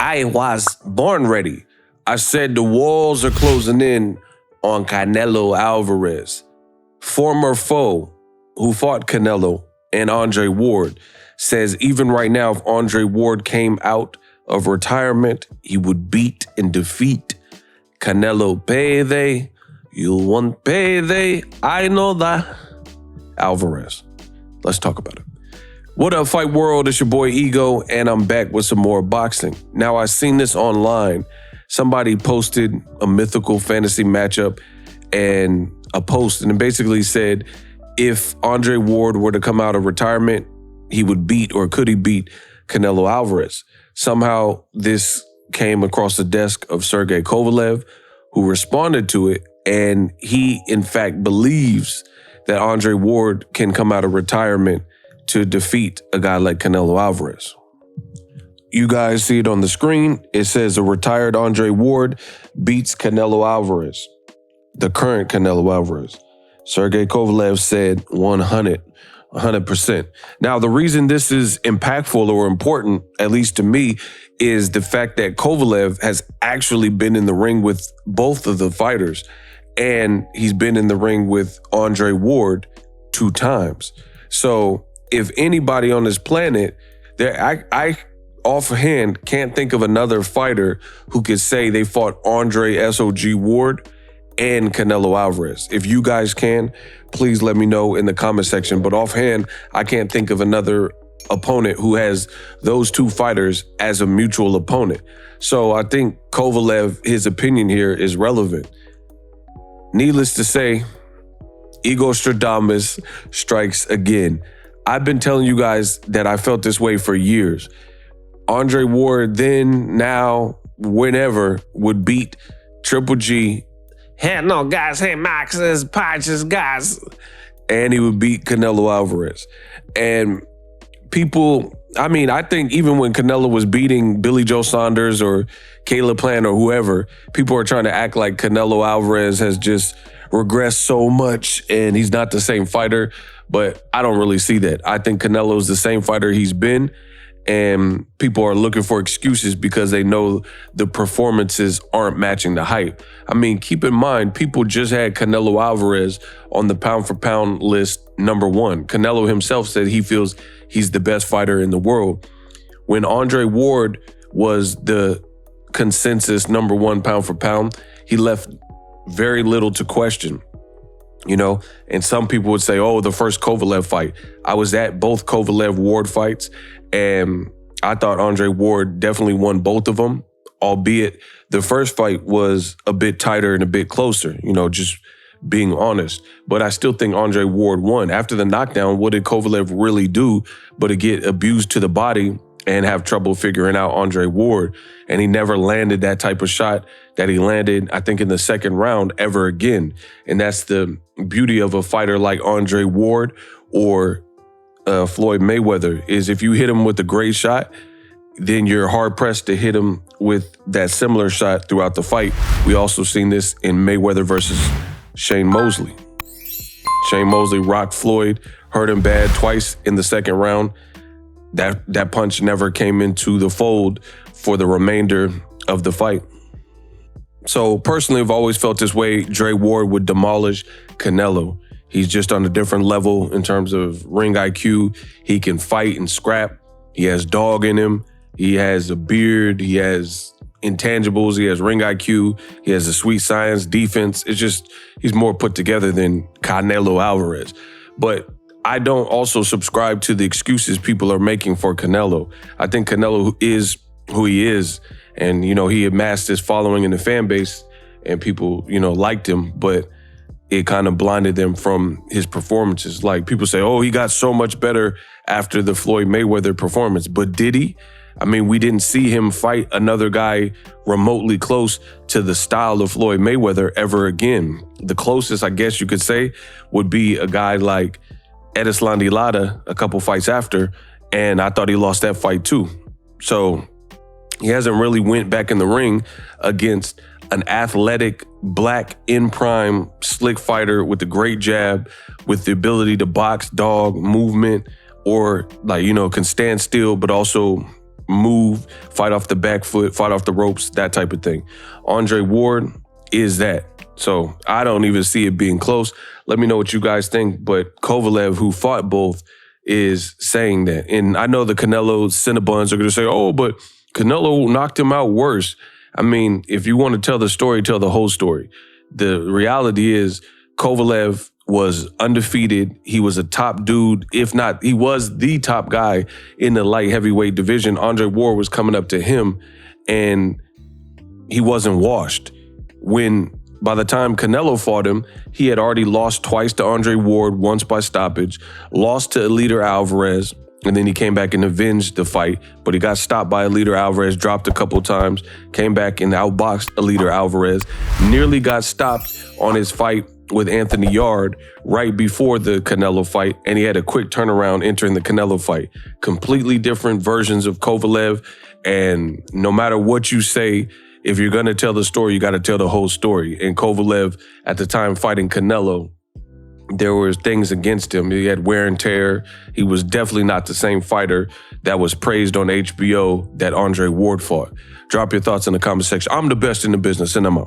I was born ready. I said the walls are closing in on Canelo Alvarez. Former foe who fought Canelo and Andre Ward says even right now, if Andre Ward came out of retirement, he would beat and defeat Canelo. Payday, you want payday, I know that. Alvarez. Let's talk about it. What up, Fight World? It's your boy Ego, and I'm back with some more boxing. Now, I seen this online. Somebody posted a mythical fantasy matchup and a post, and it basically said if Andre Ward were to come out of retirement, he would beat, or could he beat, Canelo Alvarez. Somehow this came across the desk of Sergey Kovalev, who responded to it, and he in fact believes that Andre Ward can come out of retirement to defeat a guy like Canelo Alvarez. You guys see it on the screen. It says a retired Andre Ward beats Canelo Alvarez, the current Canelo Alvarez. Sergey Kovalev said 100%. Now, the reason this is impactful or important, at least to me, is the fact that Kovalev has actually been in the ring with both of the fighters, and he's been in the ring with Andre Ward 2 times. So if anybody on this planet, I offhand can't think of another fighter who could say they fought Andre SOG Ward and Canelo Alvarez. If you guys can, please let me know in the comment section. But offhand, I can't think of another opponent who has those 2 fighters as a mutual opponent. So I think Kovalev, his opinion here is relevant. Needless to say, Ego Stradamus strikes again. I've been telling you guys that I felt this way for years. Andre Ward then, now, whenever, would beat Triple G. Hey, no, guys, hey, Max's, Patches, guys. And he would beat Canelo Alvarez. And people, I think even when Canelo was beating Billy Joe Saunders or Caleb Plant or whoever, people are trying to act like Canelo Alvarez has just regressed so much and he's not the same fighter. But I don't really see that. I think Canelo's the same fighter he's been, and people are looking for excuses because they know the performances aren't matching the hype. Keep in mind, people just had Canelo Alvarez on the pound-for-pound list #1. Canelo himself said he feels he's the best fighter in the world. When Andre Ward was the consensus #1 pound-for-pound, he left very little to question. And some people would say, oh, the first Kovalev fight. I was at both Kovalev-Ward fights, and I thought Andre Ward definitely won both of them, albeit the first fight was a bit tighter and a bit closer, just being honest. But I still think Andre Ward won. After the knockdown, what did Kovalev really do but to get abused to the body and have trouble figuring out Andre Ward? And he never landed that type of shot that he landed, I think, in the second round ever again. And that's the beauty of a fighter like Andre Ward or Floyd Mayweather, is if you hit him with a great shot, then you're hard-pressed to hit him with that similar shot throughout the fight. We also seen this in Mayweather versus Shane Mosley. Shane Mosley rocked Floyd, hurt him bad twice in the second round. That punch never came into the fold for the remainder of the fight. So personally, I've always felt this way. Dre Ward would demolish Canelo. He's just on a different level in terms of ring IQ. He can fight and scrap. He has dog in him. He has a beard. He has intangibles. He has ring IQ. He has a sweet science, defense. It's just, he's more put together than Canelo Alvarez. But I don't also subscribe to the excuses people are making for Canelo. I think Canelo is who he is. And, he amassed his following in the fan base and people, liked him, but it kind of blinded them from his performances. Like people say, oh, he got so much better after the Floyd Mayweather performance. But did he? We didn't see him fight another guy remotely close to the style of Floyd Mayweather ever again. The closest, I guess you could say, would be a guy like Erislandy Lara a couple fights after, and I thought he lost that fight too. So he hasn't really went back in the ring against an athletic, black, in-prime, slick fighter with a great jab, with the ability to box, dog, movement, or can stand still, but also move, fight off the back foot, fight off the ropes, that type of thing. Andre Ward is that. So I don't even see it being close. Let me know what you guys think. But Kovalev, who fought both, is saying that. And I know the Canelo Cinnabons are going to say, oh, but Canelo knocked him out worse. I mean, if you want to tell the story, tell the whole story. The reality is Kovalev was undefeated. He was a top dude. If not, he was the top guy in the light heavyweight division. Andre Ward was coming up to him, and he wasn't washed. By the time Canelo fought him, he had already lost twice to Andre Ward, once by stoppage, lost to Eliter Alvarez, and then he came back and avenged the fight, but he got stopped by Eliter Alvarez, dropped a couple times, came back and outboxed Eliter Alvarez, nearly got stopped on his fight with Anthony Yard right before the Canelo fight, and he had a quick turnaround entering the Canelo fight. Completely different versions of Kovalev, and no matter what you say, if you're going to tell the story, you got to tell the whole story. And Kovalev, at the time fighting Canelo, there were things against him. He had wear and tear. He was definitely not the same fighter that was praised on HBO that Andre Ward fought. Drop your thoughts in the comment section. I'm the best in the business, and I'm out.